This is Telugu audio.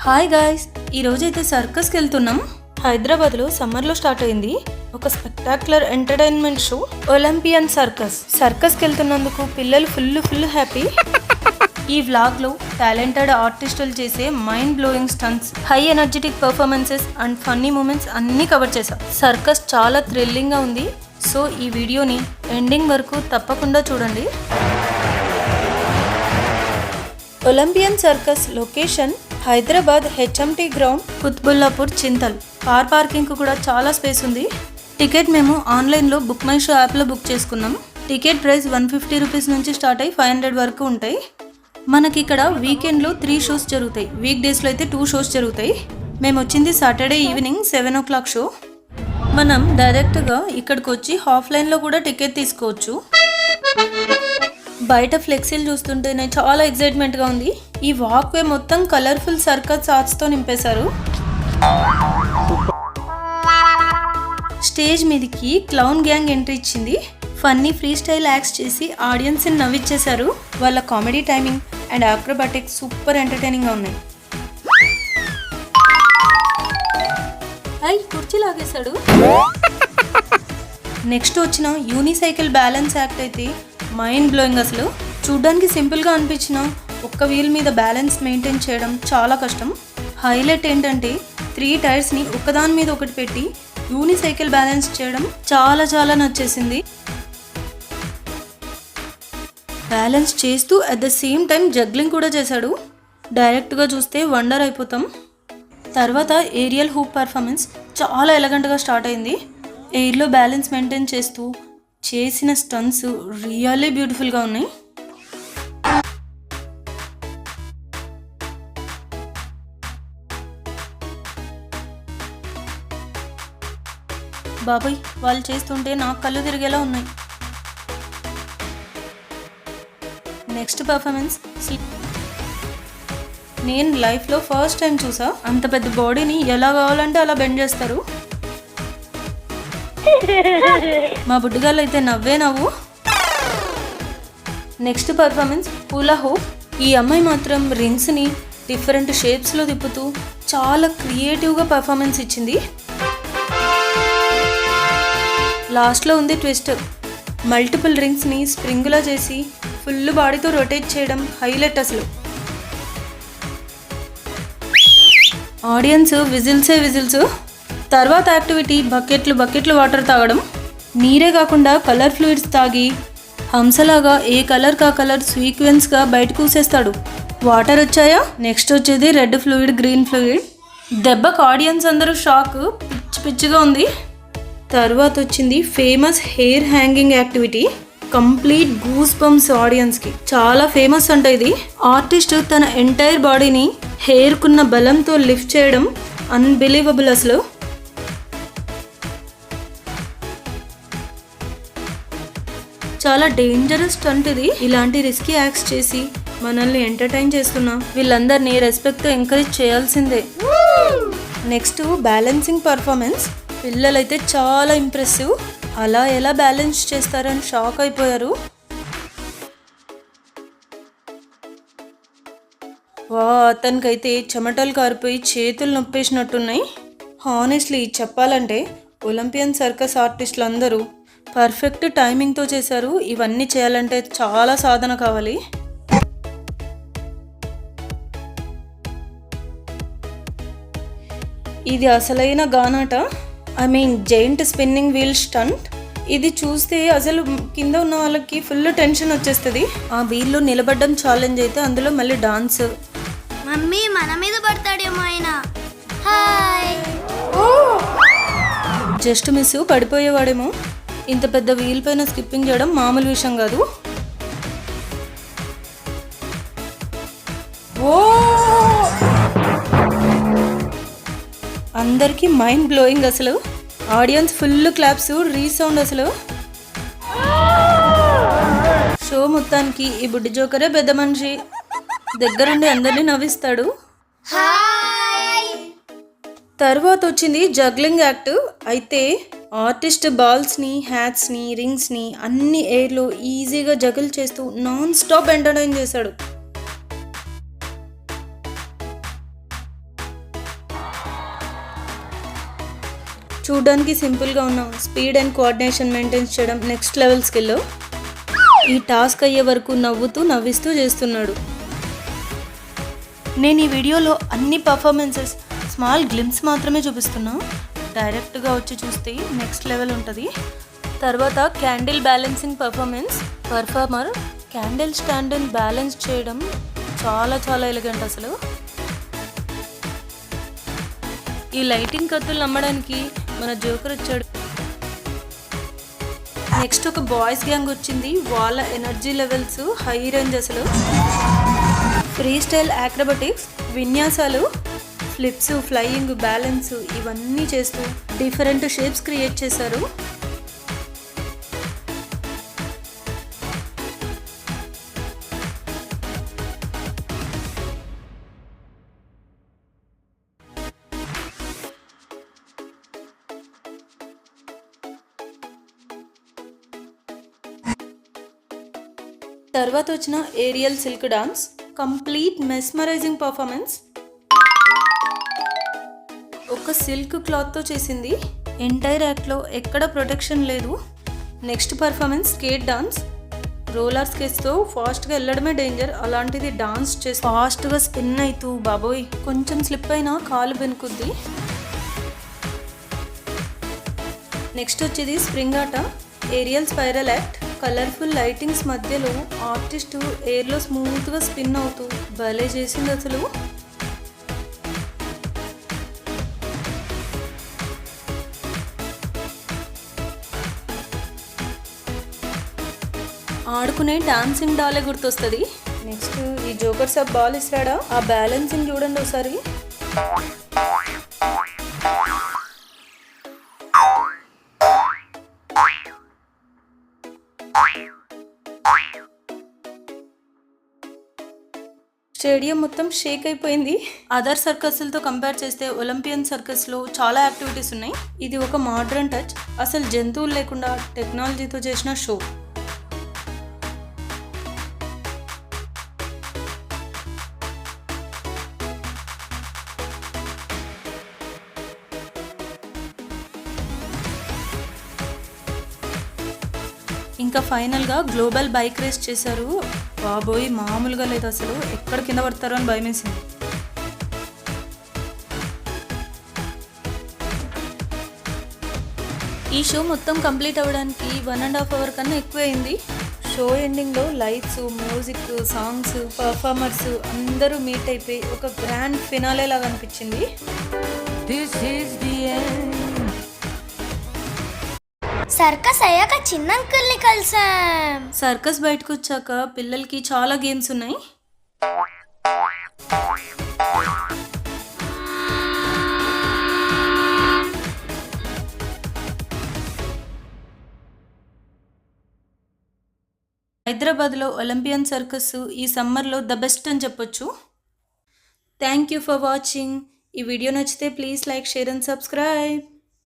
హాయ్ గాయ్స్, ఈరోజైతే సర్కస్కి వెళ్తున్నాం. హైదరాబాద్లో సమ్మర్లో స్టార్ట్ అయింది ఒక స్పెక్టాక్యులర్ ఎంటర్టైన్మెంట్ షో ఒలింపియన్ సర్కస్కి వెళ్తున్నందుకు పిల్లలు ఫుల్ హ్యాపీ. ఈ వ్లాగ్లో టాలెంటెడ్ ఆర్టిస్టులు చేసే mind blowing stunts, high energetic performances and funny moments అన్నీ కవర్ చేశాం. సర్కస్ చాలా థ్రిల్లింగ్గా ఉంది. సో ఈ వీడియోని ఎండింగ్ వరకు తప్పకుండా చూడండి. Olympian circus location Hyderabad HMT ground, Kutbullapur, Chintal. Car parking కూడా చాలా స్పేస్ ఉంది. టికెట్ మేము ఆన్లైన్లో బుక్ మై షో యాప్లో బుక్ చేసుకున్నాం. టికెట్ ప్రైస్ 150 రూపీస్ నుంచి స్టార్ట్ అయ్యి 500 వరకు ఉంటాయి. మనకి ఇక్కడ వీకెండ్లో 3 షోస్ జరుగుతాయి, వీక్ డేస్లో అయితే 2 షోస్ జరుగుతాయి. మేము వచ్చింది సాటర్డే ఈవినింగ్ 7 o'clock షో. మనం డైరెక్ట్గా ఇక్కడికి వచ్చి ఆఫ్లైన్లో కూడా టికెట్ తీసుకోవచ్చు. బయట ఫ్లెక్సీలు చూస్తుంటేనే చాలా ఎక్సైట్మెంట్గా ఉంది. ఈ వాక్వే మొత్తం కలర్ఫుల్ సర్కస్ ఆర్ట్స్తో నింపేశారు. స్టేజ్ మీదకి క్లౌన్ గ్యాంగ్ ఎంట్రీ ఇచ్చింది. ఫన్నీ ఫ్రీ స్టైల్ యాక్ట్స్ చేసి ఆడియన్స్ని నవ్విచ్చేశారు. వాళ్ళ comedy timing and acrobatics super ఎంటర్టైనింగ్గా ఉన్నాయి. కుర్చీ లాగేశాడు. నెక్స్ట్ వచ్చిన యూనిసైకిల్ బ్యాలెన్స్ యాక్ట్ అయితే మైండ్ బ్లోయింగ్. అసలు చూడ్డానికి సింపుల్గా అనిపించిన ఒక్క వీల్ మీద బ్యాలెన్స్ మెయింటైన్ చేయడం చాలా కష్టం. హైలైట్ ఏంటంటే 3 టైర్స్ని ఒకదాని మీద ఒకటి పెట్టి యూనిసైకిల్ బ్యాలెన్స్ చేయడం చాలా నచ్చేసింది. బ్యాలెన్స్ చేస్తూ at the same time juggling కూడా చేశాడు. డైరెక్ట్గా చూస్తే వండర్ అయిపోతాం. తర్వాత ఏరియల్ హూప్ పర్ఫార్మెన్స్ చాలా ఎలగెంట్గా స్టార్ట్ అయింది. ఎయిర్లో బ్యాలెన్స్ మెయింటైన్ చేస్తూ చేసిన స్టంట్స్ రియల్లీ బ్యూటిఫుల్గా ఉన్నాయి. బాబాయ్, వాళ్ళు చేస్తుంటే నాకు కళ్ళు తిరిగేలా ఉన్నాయి. నెక్స్ట్ పర్ఫార్మెన్స్ నేను లైఫ్లో ఫస్ట్ టైం చూసా. అంత పెద్ద బాడీని ఎలా కావాలంటే అలా బెండ్ చేస్తారు. మా బుడ్డిగాళ్ళు అయితే నవ్వే నవ్వు. Next performance hula hoop. ఈ అమ్మాయి మాత్రం రింగ్స్ని డిఫరెంట్ షేప్స్లో తిప్పుతూ చాలా క్రియేటివ్గా పర్ఫార్మెన్స్ ఇచ్చింది. లాస్ట్లో ఉంది ట్విస్ట్. మల్టిపుల్ రింగ్స్ని స్ప్రింగ్లా చేసి ఫుల్ బాడీతో రొటేట్ చేయడం హైలైట్. అసలు ఆడియన్స్ విజిల్స్. తర్వాత యాక్టివిటీ బకెట్లు వాటర్ తాగడం. నీరే కాకుండా కలర్ ఫ్లూయిడ్స్ తాగి హంసలాగా ఏ కలర్ కా కలర్ సీక్వెన్స్గా బయటకు ఊసేస్తాడు. వాటర్ వచ్చాయా, నెక్స్ట్ వచ్చేది రెడ్ ఫ్లూయిడ్, గ్రీన్ ఫ్లూయిడ్. దెబ్బకు ఆడియన్స్ అందరూ షాక్, పిచ్చిగా ఉంది. తర్వాత వచ్చింది famous hair hanging activity. Complete goose bumps ఆడియన్స్కి. చాలా ఫేమస్ అంట ఇది. ఆర్టిస్ట్ తన ఎంటైర్ బాడీని హెయిర్కున్న బలంతో లిఫ్ట్ చేయడం అన్బిలీవబుల్. అసలు చాలా డేంజరస్ స్టంట్ ఇది. ఇలాంటి రిస్కీ యాక్ట్స్ చేసి మనల్ని ఎంటర్టైన్ చేస్తున్నా వీళ్ళందరినీ రెస్పెక్ట్తో ఎంకరేజ్ చేయాల్సిందే. Next balancing performance. పిల్లలైతే చాలా ఇంప్రెసివ్. అలా ఎలా బ్యాలెన్స్ చేస్తారని షాక్ అయిపోయారు. అతనికైతే చెమటలు కారిపోయి చేతులు నొప్పేసినట్టున్నాయి. హానెస్ట్లీ చెప్పాలంటే ఒలింపియన్ సర్కస్ ఆర్టిస్టులు అందరూ పర్ఫెక్ట్ టైమింగ్తో చేశారు. ఇవన్నీ చేయాలంటే చాలా సాధన కావాలి. ఇది అసలైన గానాట, జైంట్ స్పిన్నింగ్ వీల్ స్టంట్. ఇది చూస్తే అసలు కింద ఉన్న వాళ్ళకి ఫుల్ టెన్షన్ వచ్చేస్తుంది. ఆ వీల్లో నిలబడడం ఛాలెంజ్ అయితే అందులో మళ్ళీ డాన్స్. మమ్మీ మన మీద పడతాడేమో ఆయన. జస్ట్ మిస్, పడిపోయేవాడేమో. ఇంత పెద్ద వీల్ పైన స్కిప్పింగ్ చేయడం మామూలు విషయం కాదు. అందరికీ మైండ్ బ్లోయింగ్. అసలు ఆడియన్స్ ఫుల్ క్లాప్స్, రీసౌండ్. అసలు షో మొత్తానికి ఈ బుడ్డి జోకరే పెద్ద మనిషి. దగ్గరుండి అందరినీ నవ్విస్తాడు. తర్వాత వచ్చింది జగ్లింగ్ యాక్ట్. అయితే ఆర్టిస్ట్ బాల్స్ని, హ్యాట్స్ని, రింగ్స్ని అన్ని ఎయిర్లో ఈజీగా జగిల్ చేస్తూ నాన్ స్టాప్ ఎంటర్టైన్ చేశాడు. చూడడానికి సింపుల్గా ఉన్న స్పీడ్ అండ్ కోఆర్డినేషన్ మెయింటైన్ చేయడం నెక్స్ట్ లెవెల్ స్కిల్. ఈ టాస్క్ అయ్యే వరకు నవ్విస్తూ చేస్తున్నాడు. నేను ఈ వీడియోలో అన్ని పర్ఫార్మెన్సెస్ స్మాల్ గ్లిమ్స్ మాత్రమే చూపిస్తున్నా. డైరెక్ట్గా వచ్చి చూస్తే నెక్స్ట్ లెవెల్ ఉంటుంది. తర్వాత క్యాండిల్ బ్యాలెన్సింగ్ పర్ఫార్మర్ క్యాండిల్ స్టాండ్ని బ్యాలెన్స్ చేయడం చాలా ఎలిగెంట్ అసలు. ఈ లైటింగ్ కత్తులు నమ్మడానికి మన జోకర్ వచ్చాడు. నెక్స్ట్ ఒక బాయ్స్ గ్యాంగ్ వచ్చింది. వాళ్ళ ఎనర్జీ లెవెల్స్ హై రేంజ్ అసలు. ఫ్రీ స్టైల్ యాక్రోబాటిక్స్ విన్యాసాలు, ఫ్లిప్స్, ఫ్లయింగ్, బ్యాలెన్స్ ఇవన్నీ చేస్తూ డిఫరెంట్ షేప్స్ క్రియేట్ చేశారు. తర్వాత వచ్చిన aerial silk dance complete mesmerizing performance. ఒక సిల్క్ క్లాత్తో చేసింది. ఎంటైర్ యాక్ట్లో ఎక్కడ ప్రొటెక్షన్ లేదు. Next performance skate dance. Roller స్కేట్స్తో ఫాస్ట్గా వెళ్ళడమే డేంజర్, అలాంటిది డాన్స్ చేసి ఫాస్ట్గా స్పిన్ అవుతూ బాబోయ్ కొంచెం స్లిప్ అయినా కాలు బెనుకుద్ది. నెక్స్ట్ వచ్చేది స్ప్రింగ్ ఆట, aerial spiral act. Colourful lightings మధ్యలో ఆర్టిస్టు ఎయిర్లో స్మూత్గా స్పిన్ అవుతూ భలే చేసింది అసలు. ఆడుకునే డాన్సింగ్ డాలే గుర్తొస్తుంది. నెక్స్ట్ ఈ జోకర్ సబ్ బాల్ ఇస్తాడా, ఆ బ్యాలెన్సింగ్ చూడండి ఒకసారి. స్టేడియం మొత్తం షేక్ అయిపోయింది. అదర్ సర్కస్లతో కంపేర్ చేస్తే ఒలింపియన్ సర్కస్లో చాలా యాక్టివిటీస్ ఉన్నాయి. ఇది ఒక మోడ్రన్ టచ్, అసలు జంతువులు లేకుండా టెక్నాలజీతో చేసిన షో. ఇంకా ఫైనల్గా గ్లోబల్ బైక్ రేస్ చేశారు. బాబోయ్ మామూలుగా లేదు అసలు, ఎక్కడ కింద పడతారో అని భయమేసింది. ఈ షో మొత్తం కంప్లీట్ అవ్వడానికి 1.5 hours కన్నా ఎక్కువ అయింది. షో ఎండింగ్లో లైట్స్, మ్యూజిక్, సాంగ్స్, పర్ఫార్మర్స్ అందరూ మీట్ అయిపోయి ఒక గ్రాండ్ ఫినాలే లాగా అనిపించింది. సర్కస్ అయ్యాక చిన్న అంకుల్ని కలిసాం. సర్కస్ బయటకు వచ్చాక పిల్లలకి చాలా గేమ్స్ ఉన్నాయి. హైదరాబాద్లో ఒలింపియన్ సర్కస్ ఈ సమ్మర్లో ద బెస్ట్ అని చెప్పొచ్చు. Thank you for watching. ఈ వీడియో నచ్చితే please like, share and subscribe.